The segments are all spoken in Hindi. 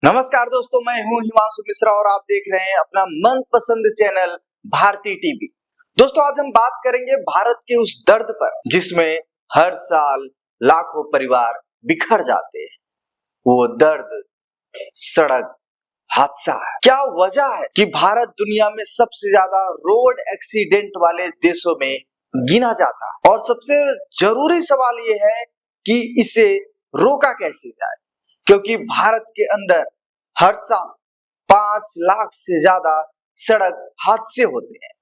नमस्कार दोस्तों, मैं हूं हिमांशु मिश्रा और आप देख रहे हैं अपना मनपसंद चैनल भारती टीवी। दोस्तों, आज हम बात करेंगे भारत के उस दर्द पर जिसमें हर साल लाखों परिवार बिखर जाते हैं। वो दर्द सड़क हादसा है। क्या वजह है कि भारत दुनिया में सबसे ज्यादा रोड एक्सीडेंट वाले देशों में गिना जाता है? और सबसे जरूरी सवाल ये है कि इसे रोका कैसे जाए, क्योंकि भारत के अंदर हर साल 5 लाख से ज्यादा सड़क हादसे होते हैं।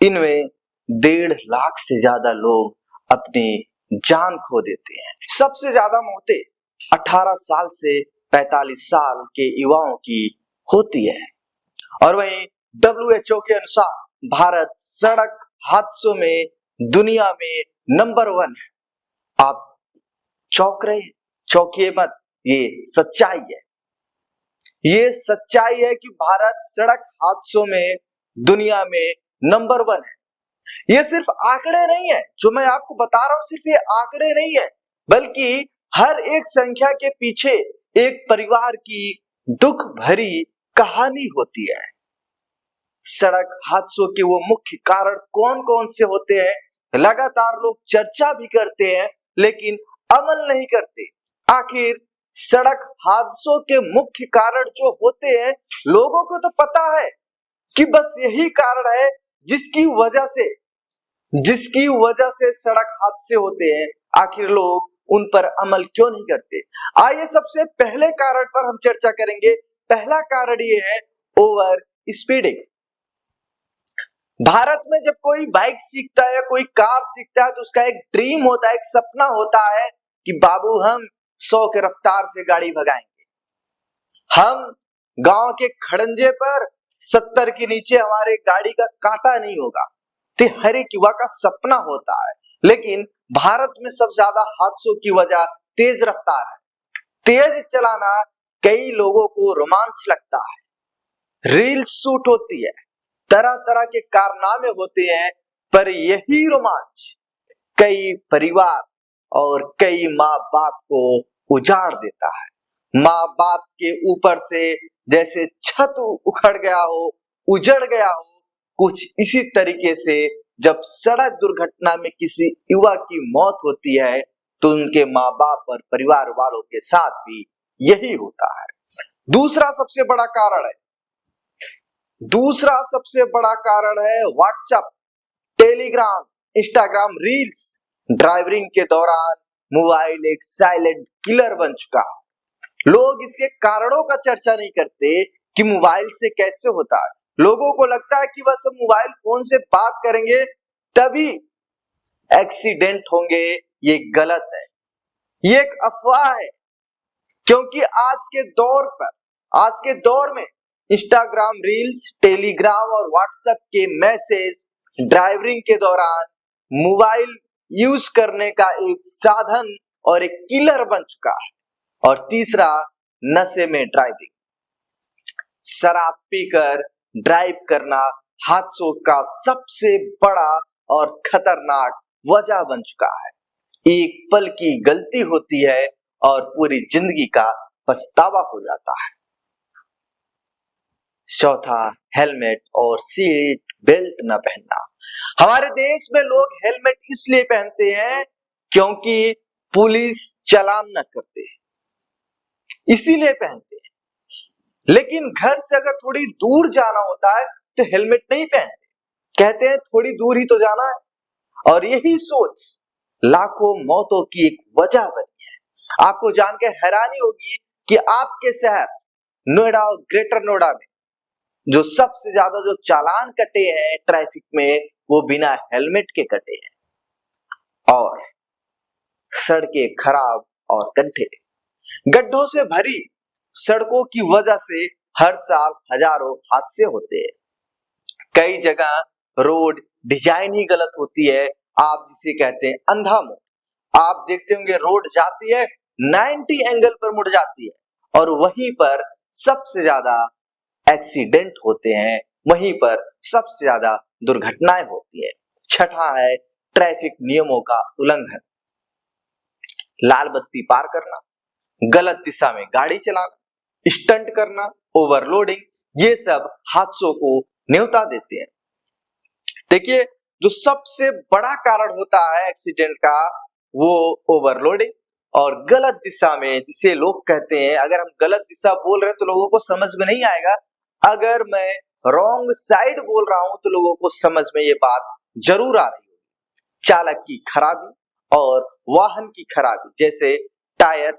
इनमें 1.5 लाख से ज्यादा लोग अपनी जान खो देते हैं। सबसे ज्यादा मौतें 18 साल से 45 साल के युवाओं की होती है। और वहीं WHO के अनुसार भारत सड़क हादसों में दुनिया में नंबर 1 है। आप चौंक रहे, चौंकिए मत, ये सच्चाई है। ये सच्चाई है कि भारत सड़क हादसों में दुनिया में नंबर 1 है। ये सिर्फ आंकड़े नहीं है जो मैं आपको बता रहा हूं, सिर्फ ये आंकड़े नहीं है, बल्कि हर एक संख्या के पीछे एक परिवार की दुख भरी कहानी होती है। सड़क हादसों के वो मुख्य कारण कौन कौन से होते हैं, लगातार लोग चर्चा भी करते हैं लेकिन अमल नहीं करते। आखिर सड़क हादसों के मुख्य कारण जो होते हैं, लोगों को तो पता है कि बस यही कारण है जिसकी वजह से सड़क हादसे होते हैं। आखिर लोग उन पर अमल क्यों नहीं करते? आइए सबसे पहले कारण पर हम चर्चा करेंगे। पहला कारण ये है ओवर स्पीडिंग। भारत में जब कोई बाइक सीखता है या कोई कार सीखता है तो उसका एक ड्रीम होता है, एक सपना होता है कि बाबू हम 100 के रफ्तार से गाड़ी भगाएंगे, हम गांव के खड़ंजे पर 70 के नीचे हमारे गाड़ी का कांटा नहीं होगा। तो हर एक युवा का सपना होता है। लेकिन भारत में सबसे ज्यादा हादसों की वजह तेज रफ्तार है। तेज चलाना कई लोगों को रोमांच लगता है, रील्स शूट होती है, तरह तरह के कारनामे होते हैं, पर यही रोमांच कई परिवार और कई माँ बाप को उजाड़ देता है। माँ बाप के ऊपर से जैसे छत उखड़ गया हो, उजड़ गया हो, कुछ इसी तरीके से जब सड़क दुर्घटना में किसी युवा की मौत होती है तो उनके माँ बाप और परिवार वालों के साथ भी यही होता है। दूसरा सबसे बड़ा कारण है WhatsApp, Telegram, Instagram reels. Driving के दौरान मोबाइल एक साइलेंट किलर बन चुका है। लोग इसके कारणों का चर्चा नहीं करते कि मोबाइल से कैसे होता है। लोगों को लगता है कि बस हम मोबाइल फोन से बात करेंगे तभी एक्सीडेंट होंगे। ये गलत है, ये एक अफवाह है, क्योंकि आज के दौर में इंस्टाग्राम रील्स, टेलीग्राम और व्हाट्सएप के मैसेज ड्राइविंग के दौरान मोबाइल यूज करने का एक साधन और एक किलर बन चुका है। और तीसरा, नशे में ड्राइविंग। शराब पीकर ड्राइव करना हादसों का सबसे बड़ा और खतरनाक वजह बन चुका है। एक पल की गलती होती है और पूरी जिंदगी का पछतावा हो जाता है। चौथा, हेलमेट और सीट बेल्ट न पहनना। हमारे देश में लोग हेलमेट इसलिए पहनते हैं क्योंकि पुलिस चालान न करते, इसीलिए पहनते हैं। लेकिन घर से अगर थोड़ी दूर जाना होता है तो हेलमेट नहीं पहनते, कहते हैं थोड़ी दूर ही तो जाना है। और यही सोच लाखों मौतों की एक वजह बनी है। आपको जानकर हैरानी होगी कि आपके शहर नोएडा और ग्रेटर नोएडा में जो सबसे ज्यादा जो चालान कटे हैं ट्रैफिक में, वो बिना हेलमेट के कटे हैं। और सड़कें खराब और गड्ढों से भरी सड़कों की वजह से हर साल हजारों हादसे होते हैं। कई जगह रोड डिजाइन ही गलत होती है, आप जिसे कहते हैं अंधा मोड़। आप देखते होंगे रोड जाती है 90 एंगल पर मुड़ जाती है और वहीं पर सबसे ज्यादा एक्सीडेंट होते हैं, वहीं पर सबसे ज्यादा दुर्घटनाएं होती है। छठा है ट्रैफिक नियमों का उल्लंघन। लाल बत्ती पार करना, गलत दिशा में गाड़ी चलाना, स्टंट करना, ओवरलोडिंग, ये सब हादसों को न्योता देते हैं। देखिए, जो सबसे बड़ा कारण होता है एक्सीडेंट का वो ओवरलोडिंग और गलत दिशा में, जिसे लोग कहते हैं, अगर हम गलत दिशा बोल रहे हैं तो लोगों को समझ में नहीं आएगा, अगर मैं रॉन्ग साइड बोल रहा हूं तो लोगों को समझ में ये बात जरूर आ रही है। चालक की खराबी और वाहन की खराबी, जैसे टायर,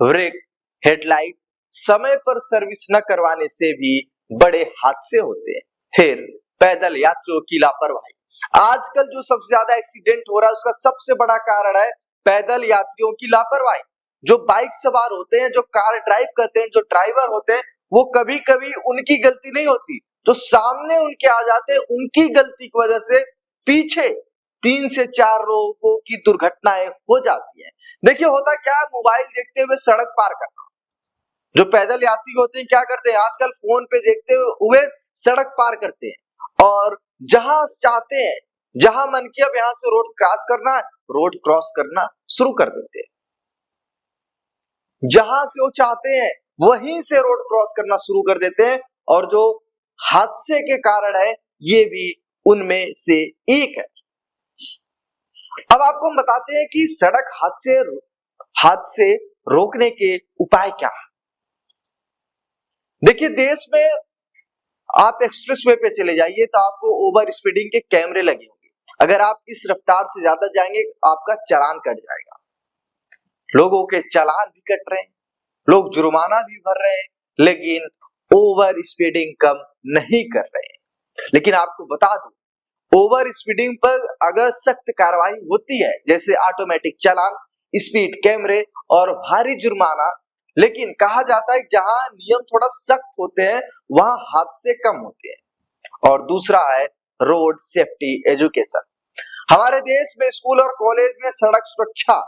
ब्रेक, हेडलाइट, समय पर सर्विस न करवाने से भी बड़े हादसे होते हैं। फिर पैदल यात्रियों की लापरवाही, आजकल जो सबसे ज्यादा एक्सीडेंट हो रहा है उसका सबसे बड़ा कारण है पैदल यात्रियों की लापरवाही। जो बाइक सवार होते हैं, जो कार ड्राइव करते हैं, जो ड्राइवर होते हैं, वो कभी कभी उनकी गलती नहीं होती, जो सामने उनके आ जाते हैं उनकी गलती की वजह से पीछे 3 से 4 लोगों की दुर्घटनाएं हो जाती हैं। देखिए, होता क्या है, मोबाइल देखते हुए सड़क पार करना। जो पैदल यात्री होते हैं क्या करते हैं, आजकल फोन पे देखते हुए सड़क पार करते हैं और जहां चाहते हैं, जहां मन किया अब यहां से रोड क्रॉस करना है, रोड क्रॉस करना शुरू कर देते हैं। जहां से वो चाहते हैं वहीं से रोड क्रॉस करना शुरू कर देते हैं और जो हादसे के कारण है ये भी उनमें से एक है। अब आपको हम बताते हैं कि सड़क हादसे रोकने के उपाय क्या है। देखिए, देश में आप एक्सप्रेसवे पे चले जाइए तो आपको ओवर स्पीडिंग के कैमरे लगे होंगे। अगर आप इस रफ्तार से ज्यादा जाएंगे आपका चालान कट जाएगा। लोगों के चालान भी कट रहे हैं, लोग जुर्माना भी भर रहे हैं, लेकिन ओवर स्पीडिंग कम नहीं कर रहे हैं। लेकिन आपको बता दूं, ओवर स्पीडिंग पर अगर सख्त कार्रवाई होती है, जैसे ऑटोमेटिक चालान, स्पीड कैमरे और भारी जुर्माना, लेकिन कहा जाता है जहां नियम थोड़ा सख्त होते हैं वहां हादसे कम होते हैं। और दूसरा है रोड सेफ्टी एजुकेशन। हमारे देश में स्कूल और कॉलेज में सड़क सुरक्षा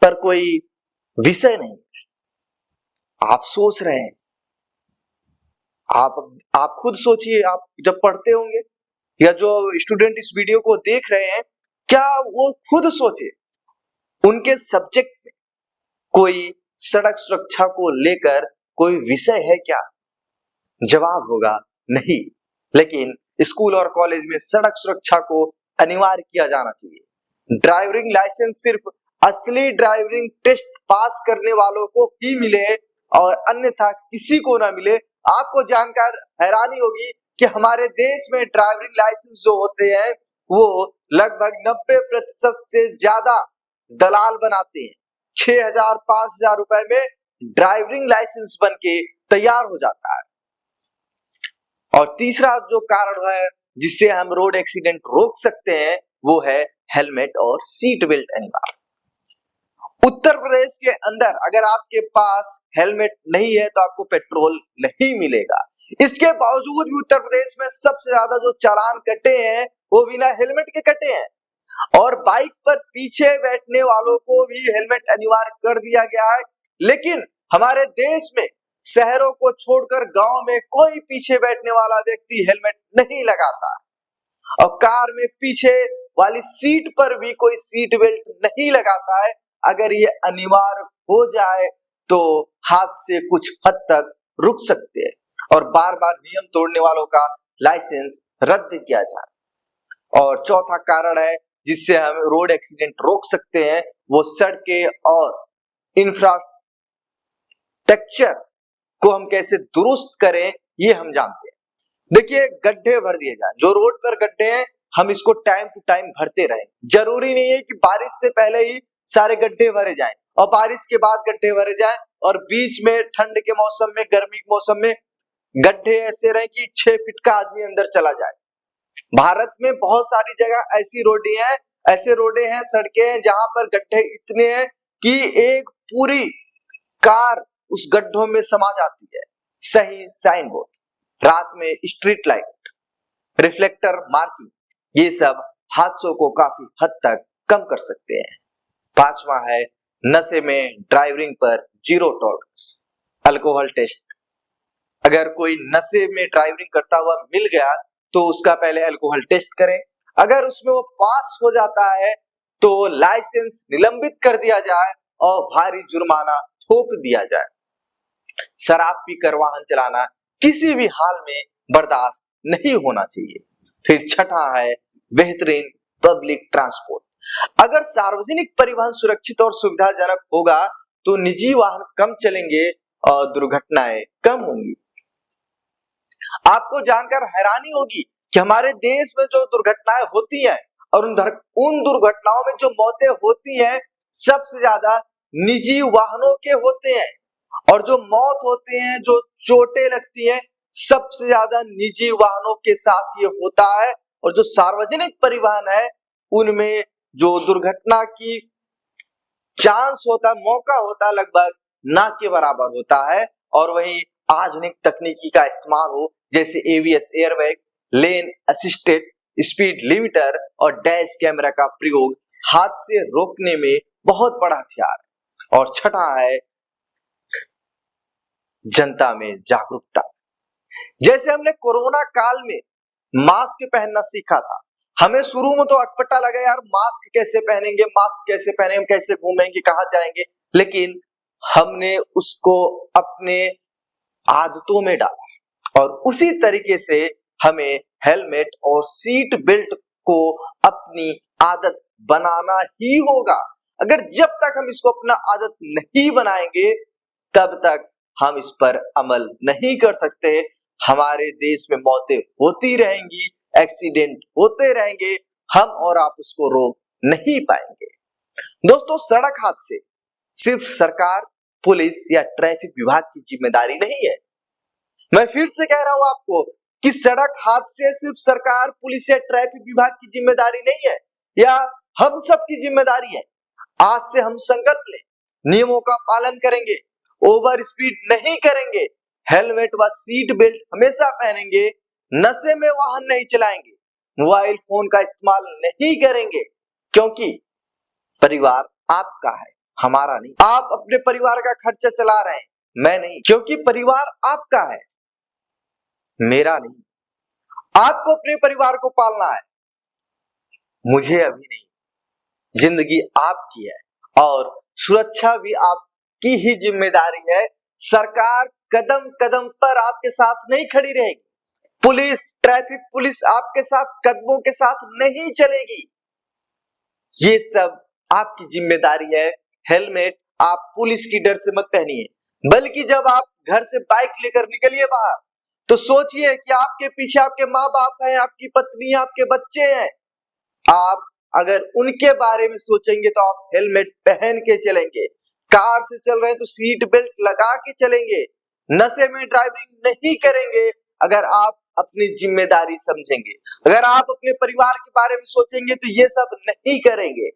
पर कोई विषय नहीं है। आप सोच रहे हैं, आप खुद सोचिए, आप जब पढ़ते होंगे या जो स्टूडेंट इस वीडियो को देख रहे हैं, क्या वो खुद सोचे उनके सब्जेक्ट में कोई सड़क सुरक्षा को लेकर कोई विषय है क्या? जवाब होगा नहीं। लेकिन स्कूल और कॉलेज में सड़क सुरक्षा को अनिवार्य किया जाना चाहिए। ड्राइविंग लाइसेंस सिर्फ असली ड्राइविंग टेस्ट पास करने वालों को ही मिले और अन्यथा किसी को ना मिले। आपको जानकर हैरानी होगी कि हमारे देश में ड्राइविंग लाइसेंस जो होते हैं वो लगभग 90% से ज्यादा दलाल बनाते हैं। 6,000 5,000 रुपए में ड्राइविंग लाइसेंस बन के तैयार हो जाता है। और तीसरा जो कारण है जिससे हम रोड एक्सीडेंट रोक सकते हैं वो है हेलमेट और सीट बेल्ट अनिवार्य। उत्तर प्रदेश के अंदर अगर आपके पास हेलमेट नहीं है तो आपको पेट्रोल नहीं मिलेगा। इसके बावजूद भी उत्तर प्रदेश में सबसे ज्यादा जो चालान कटे हैं वो बिना हेलमेट के कटे हैं। और बाइक पर पीछे बैठने वालों को भी हेलमेट अनिवार्य कर दिया गया है। लेकिन हमारे देश में शहरों को छोड़कर गांव में कोई पीछे बैठने वाला व्यक्ति हेलमेट नहीं लगाता है और कार में पीछे वाली सीट पर भी कोई सीट बेल्ट नहीं लगाता है। अगर ये अनिवार्य हो जाए तो हादसे कुछ हद तक रुक सकते हैं और बार बार नियम तोड़ने वालों का लाइसेंस रद्द किया जाए। और चौथा कारण है जिससे हम रोड एक्सीडेंट रोक सकते हैं वो सड़कें और इंफ्रास्ट्रक्चर को हम कैसे दुरुस्त करें ये हम जानते हैं। देखिए, गड्ढे भर दिए जाए, जो रोड पर गड्ढे हैं हम इसको टाइम टू टाइम भरते रहें। जरूरी नहीं है कि बारिश से पहले ही सारे गड्ढे भरे जाएं और बारिश के बाद गड्ढे भरे जाएं और बीच में ठंड के मौसम में, गर्मी के मौसम में गड्ढे ऐसे रहे कि 6 फीट का आदमी अंदर चला जाए। भारत में बहुत सारी जगह ऐसी रोडें हैं, सड़कें हैं जहां पर गड्ढे इतने हैं कि एक पूरी कार उस गड्ढों में समा जाती है। सही साइन बोर्ड, रात में स्ट्रीट लाइट, रिफ्लेक्टर मार्किंग, ये सब हादसों को काफी हद तक कम कर सकते हैं। पांचवा है नशे में ड्राइविंग पर जीरो टॉलरेंस, अल्कोहल टेस्ट। अगर कोई नशे में ड्राइविंग करता हुआ मिल गया तो उसका पहले अल्कोहल टेस्ट करें। अगर उसमें वो पास हो जाता है तो लाइसेंस निलंबित कर दिया जाए और भारी जुर्माना थोप दिया जाए। शराब पीकर वाहन चलाना किसी भी हाल में बर्दाश्त नहीं होना चाहिए। फिर छठा है बेहतरीन पब्लिक ट्रांसपोर्ट। अगर सार्वजनिक परिवहन सुरक्षित और सुविधाजनक होगा तो निजी वाहन कम चलेंगे और दुर्घटनाएं कम होंगी। आपको जानकर हैरानी होगी कि हमारे देश में जो दुर्घटनाएं होती हैं और उन दुर्घटनाओं में जो मौतें होती हैं सबसे ज्यादा निजी वाहनों के होते हैं, और जो मौत होते हैं, जो चोटें लगती हैं, सबसे ज्यादा निजी वाहनों के साथ ये होता है। और जो सार्वजनिक परिवहन है उनमें जो दुर्घटना की चांस होता है, मौका होता है, लगभग ना के बराबर होता है। और वहीं आधुनिक तकनीकी का इस्तेमाल हो, जैसे एबीएस एयरबैग, लेन असिस्टेड स्पीड लिमिटर और डैश कैमरा का प्रयोग हादसे रोकने में बहुत बड़ा हथियार है। और छठा है जनता में जागरूकता। जैसे हमने कोरोना काल में मास्क पहनना सीखा था, हमें शुरू में तो अटपटा लगा, यार मास्क कैसे पहनेंगे, मास्क कैसे पहनेंगे, कैसे घूमेंगे, कहां जाएंगे, लेकिन हमने उसको अपने आदतों में डाला। और उसी तरीके से हमें हेलमेट और सीट बेल्ट को अपनी आदत बनाना ही होगा। अगर जब तक हम इसको अपना आदत नहीं बनाएंगे तब तक हम इस पर अमल नहीं कर सकते। हमारे देश में मौतें होती रहेंगी, एक्सीडेंट होते रहेंगे, हम और आप उसको रोक नहीं पाएंगे। दोस्तों, सड़क हादसे सिर्फ सरकार, पुलिस या ट्रैफिक विभाग की जिम्मेदारी नहीं है। मैं फिर से कह रहा हूं आपको कि सड़क हादसे सिर्फ सरकार, पुलिस या ट्रैफिक विभाग की जिम्मेदारी नहीं है, या हम सब की जिम्मेदारी है। आज से हम संकल्प लें, नियमों का पालन करेंगे, ओवर स्पीड नहीं करेंगे, हेलमेट व सीट बेल्ट हमेशा पहनेंगे, नशे में वाहन नहीं चलाएंगे, मोबाइल फोन का इस्तेमाल नहीं करेंगे, क्योंकि परिवार आपका है, हमारा नहीं। आप अपने परिवार का खर्चा चला रहे हैं, मैं नहीं, क्योंकि परिवार आपका है, मेरा नहीं। आपको अपने परिवार को पालना है, मुझे अभी नहीं। जिंदगी आपकी है और सुरक्षा भी आपकी ही जिम्मेदारी है। सरकार कदम कदम पर आपके साथ नहीं खड़ी रहेगी, पुलिस, ट्रैफिक पुलिस आपके साथ कदमों के साथ नहीं चलेगी। ये सब आपकी जिम्मेदारी है। हेलमेट आप पुलिस की डर से मत पहनिए, बल्कि जब आप घर से बाइक लेकर निकलिए बाहर तो सोचिए कि आपके पीछे आपके माँ बाप हैं, आपकी पत्नी, आपके बच्चे हैं। आप अगर उनके बारे में सोचेंगे तो आप हेलमेट पहन के चलेंगे, कार से चल रहे हैं तो सीट बेल्ट लगा के चलेंगे, नशे में ड्राइविंग नहीं करेंगे अगर आप अपनी जिम्मेदारी समझेंगे। अगर आप अपने परिवार के बारे में सोचेंगे तो ये सब नहीं करेंगे।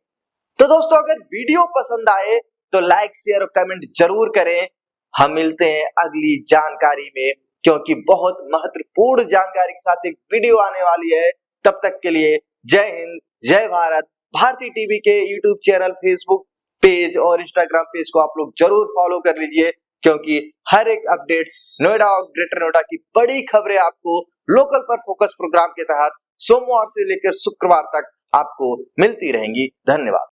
तो दोस्तों, अगर वीडियो पसंद आए तो लाइक, शेयर और कमेंट जरूर करें। हम मिलते हैं अगली जानकारी में, क्योंकि बहुत महत्वपूर्ण जानकारी के साथ एक वीडियो आने वाली है। तब तक के लिए जय हिंद, जय भारत। भारती टीवी के यूट्यूब चैनल, फेसबुक पेज और इंस्टाग्राम पेज को आप लोग जरूर फॉलो कर लीजिए, क्योंकि हर एक अपडेट्स, नोएडा और ग्रेटर नोएडा की बड़ी खबरें आपको लोकल पर फोकस प्रोग्राम के तहत सोमवार से लेकर शुक्रवार तक आपको मिलती रहेंगी। धन्यवाद।